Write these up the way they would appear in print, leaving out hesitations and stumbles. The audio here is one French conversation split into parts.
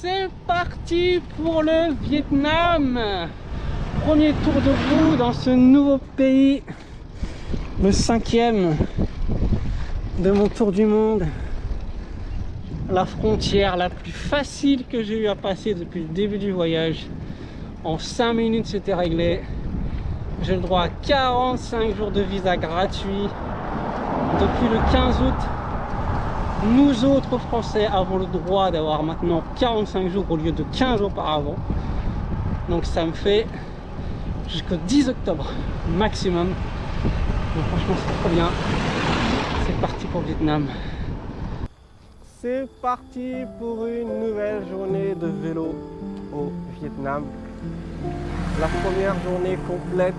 C'est parti pour le Vietnam. Premier tour de roue dans ce nouveau pays. Le 5e de mon tour du monde. La frontière la plus facile que j'ai eu à passer depuis le début du voyage. En 5 minutes c'était réglé. J'ai le droit à 45 jours de visa gratuit. Depuis le 15 août, nous autres Français avons le droit d'avoir maintenant 45 jours au lieu de 15 auparavant. Donc ça me fait jusqu'au 10 octobre maximum. Donc franchement c'est trop bien. C'est parti pour le Vietnam. C'est parti pour une nouvelle journée de vélo au Vietnam. La première journée complète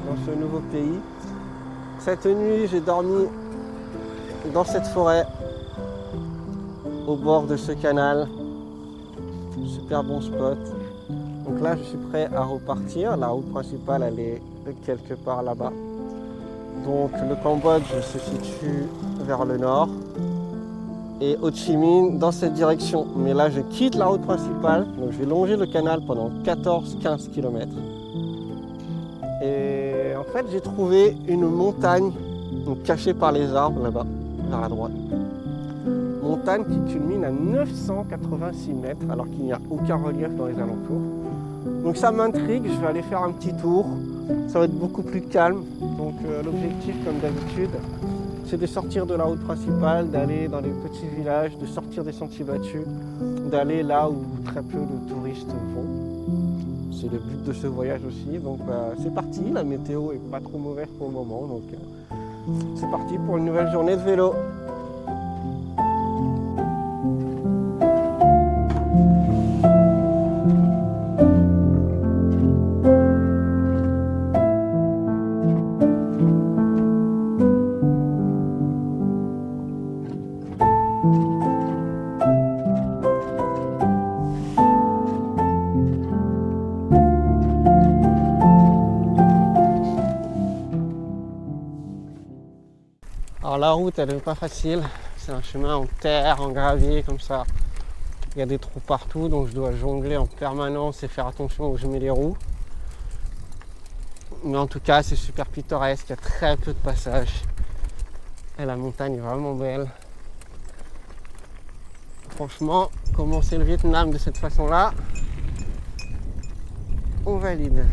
dans ce nouveau pays. Cette nuit, j'ai dormi dans cette forêt, au bord de ce canal. Super bon spot. Donc là, je suis prêt à repartir. La route principale, elle est quelque part là-bas. Donc le Cambodge se situe vers le nord. Et Ho Chi Minh dans cette direction. Mais là, je quitte la route principale. Donc je vais longer le canal pendant 14-15 km. Et en fait, j'ai trouvé une montagne cachée par les arbres là-bas, vers la droite. Montagne qui culmine à 986 mètres alors qu'il n'y a aucun relief dans les alentours. Donc ça m'intrigue, je vais aller faire un petit tour. Ça va être beaucoup plus calme. Donc l'objectif, comme d'habitude, c'est de sortir de la route principale, d'aller dans les petits villages, de sortir des sentiers battus, d'aller là où très peu de touristes vont. C'est le but de ce voyage aussi. Donc c'est parti, la météo est pas trop mauvaise pour le moment. Donc c'est parti pour une nouvelle journée de vélo. Alors la route elle n'est pas facile, c'est un chemin en terre, en gravier comme ça. Il y a des trous partout donc je dois jongler en permanence et faire attention où je mets les roues. Mais en tout cas c'est super pittoresque, il y a très peu de passages. Et la montagne est vraiment belle. Franchement, commencer le Vietnam de cette façon-là, on valide.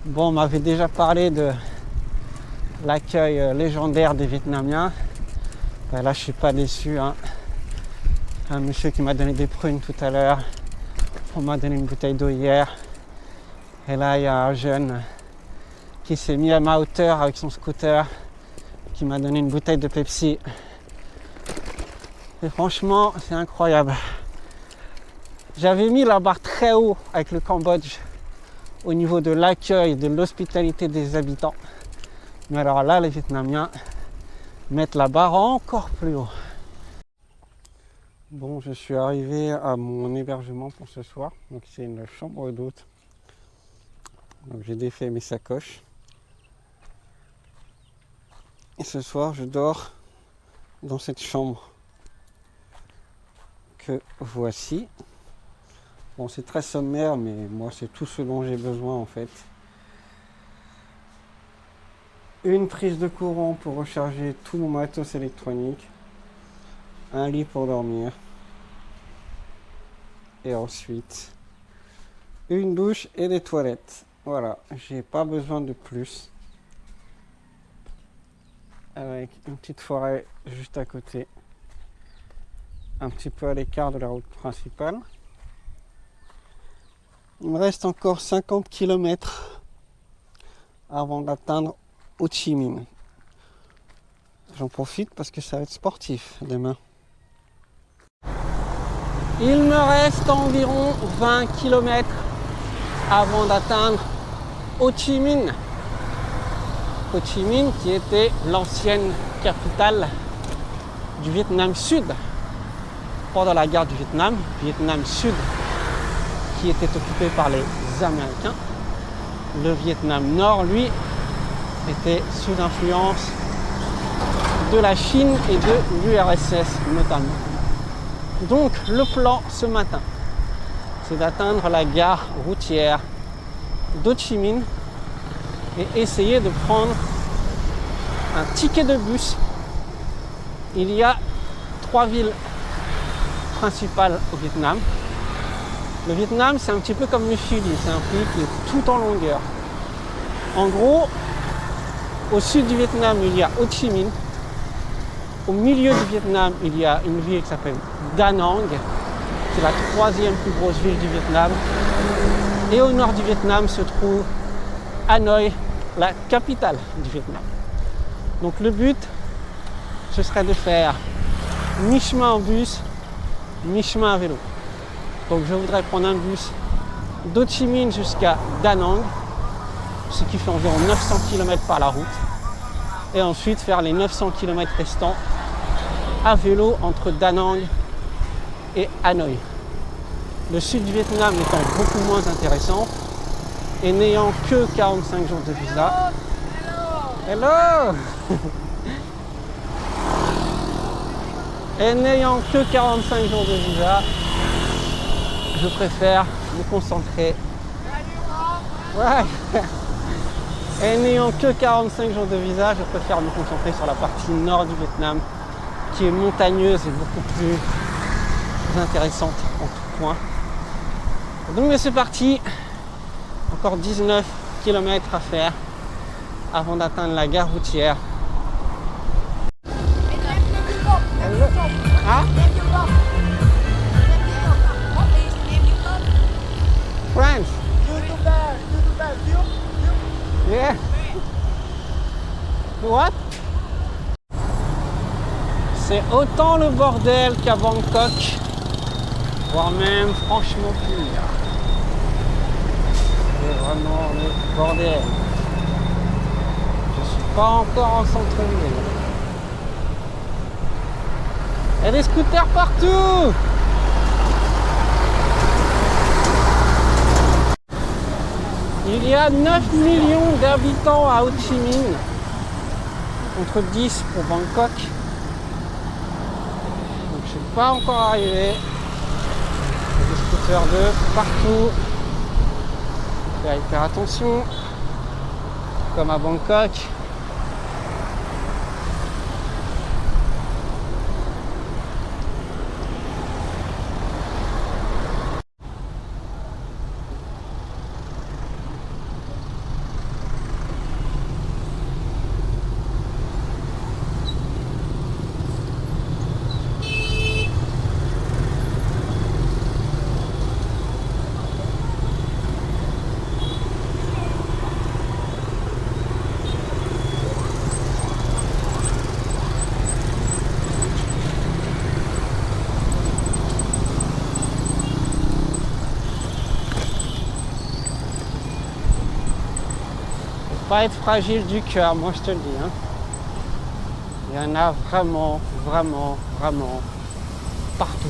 Bon, on m'avait déjà parlé de l'accueil légendaire des Vietnamiens. Ben là, je suis pas déçu. Un monsieur qui m'a donné des prunes tout à l'heure. On m'a donné une bouteille d'eau hier. Et là, il y a un jeune qui s'est mis à ma hauteur avec son scooter, qui m'a donné une bouteille de Pepsi. Et franchement, c'est incroyable. J'avais mis la barre très haut avec le Cambodge au niveau de l'accueil, de l'hospitalité des habitants. Mais alors là, les Vietnamiens mettent la barre encore plus haut. Bon, je suis arrivé à mon hébergement pour ce soir. Donc c'est une chambre d'hôte. Donc j'ai défait mes sacoches. Et ce soir, je dors dans cette chambre que voici. Bon, c'est très sommaire, mais moi, c'est tout ce dont j'ai besoin en fait. Une prise de courant pour recharger tout mon matos électronique. Un lit pour dormir. Et ensuite, une douche et des toilettes. Voilà, j'ai pas besoin de plus. Avec une petite forêt juste à côté. Un petit peu à l'écart de la route principale. Il me reste encore 50 km avant d'atteindre Ho Chi Minh. J'en profite parce que ça va être sportif demain. Il me reste environ 20 km avant d'atteindre Ho Chi Minh. Ho Chi Minh qui était l'ancienne capitale du Vietnam Sud. Pendant la guerre du Vietnam, Vietnam Sud qui était occupé par les Américains. Le Vietnam Nord, lui, était sous influence de la Chine et de l'URSS notamment. Donc le plan ce matin, c'est d'atteindre la gare routière d'Ho Chi Minh et essayer de prendre un ticket de bus. Il y a 3 villes principales au Vietnam. Le Vietnam, c'est un petit peu comme le Chili, c'est un pays qui est tout en longueur. En gros, au sud du Vietnam, il y a Ho Chi Minh. Au milieu du Vietnam, il y a une ville qui s'appelle Da Nang. C'est la 3e plus grosse ville du Vietnam. Et au nord du Vietnam se trouve Hanoï, la capitale du Vietnam. Donc le but, ce serait de faire mi-chemin en bus, mi-chemin à vélo. Donc je voudrais prendre un bus d'Ho Chi Minh jusqu'à Da Nang, ce qui fait environ 900 km par la route. Et ensuite faire les 900 km restants à vélo entre Da Nang et Hanoï. Le sud du Vietnam étant beaucoup moins intéressant et n'ayant que 45 jours de visa. Hello. Et n'ayant que 45 jours de visa, je préfère me concentrer. Ouais. Et n'ayant que 45 jours de visa, je préfère me concentrer sur la partie nord du Vietnam, qui est montagneuse et beaucoup plus intéressante en tout point. Donc mais c'est parti. Encore 19 km à faire avant d'atteindre la gare routière. Hein? France. Yeah. What? C'est autant le bordel qu'à Bangkok, voire même franchement pire. C'est vraiment le bordel. Je suis pas encore en centre-ville. Il y a des scooters partout. Il y a 9 millions d'habitants à Ho Chi Minh, contre 10 pour Bangkok. Donc je ne suis pas encore arrivé. Il y a des scooters de partout. Il faut faire attention, comme à Bangkok. pas être fragile du cœur, moi je te le dis. Hein. Il y en a vraiment, vraiment, vraiment partout.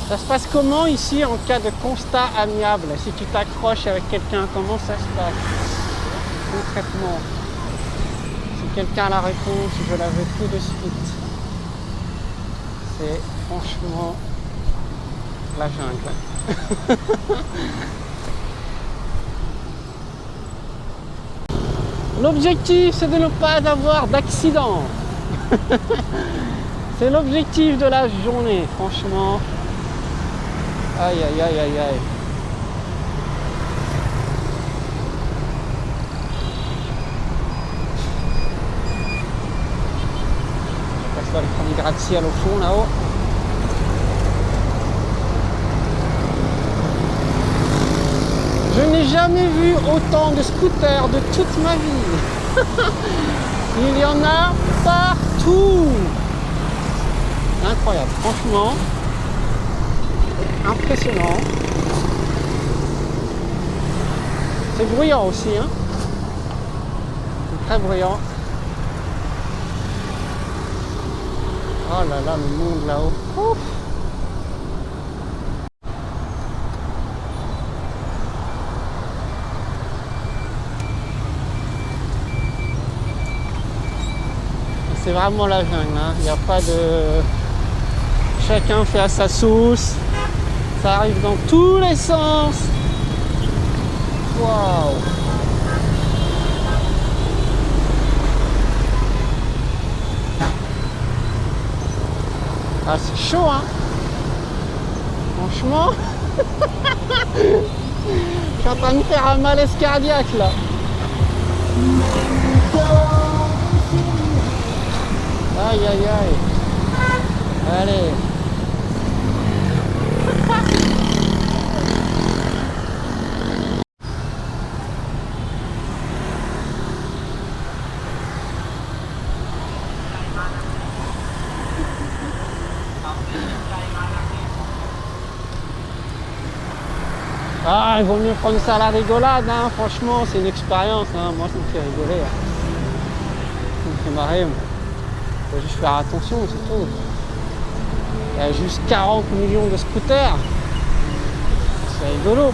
Ça se passe comment ici en cas de constat amiable? Si tu t'accroches avec quelqu'un, comment ça se passe concrètement? Si quelqu'un a la réponse, je la veux tout de suite. C'est franchement la jungle. L'objectif, c'est de ne pas avoir d'accident. C'est l'objectif de la journée, franchement. Aïe, aïe, aïe, aïe, aïe. Je passe là le premier gratte-ciel au fond, là-haut. Je n'ai jamais vu autant de scooters de toute ma vie. Il y en a partout. Incroyable, franchement. Impressionnant. C'est bruyant aussi, hein. C'est très bruyant. Oh là là, le monde là-haut. Ouf. C'est vraiment la jungle, hein. Il n'y a pas de... Chacun fait à sa sauce. Ça arrive dans tous les sens. Waouh! Ah, c'est chaud, hein? Franchement, je suis en train de faire un malaise cardiaque là. Aïe aïe aïe. Allez. Ah, il vaut mieux prendre ça à la rigolade, hein. Franchement, c'est une expérience, hein. Moi, ça me fait rigoler. Ça me fait marrer. Il faut juste faire attention, c'est tout. Il y a juste 40 millions de scooters. C'est rigolo.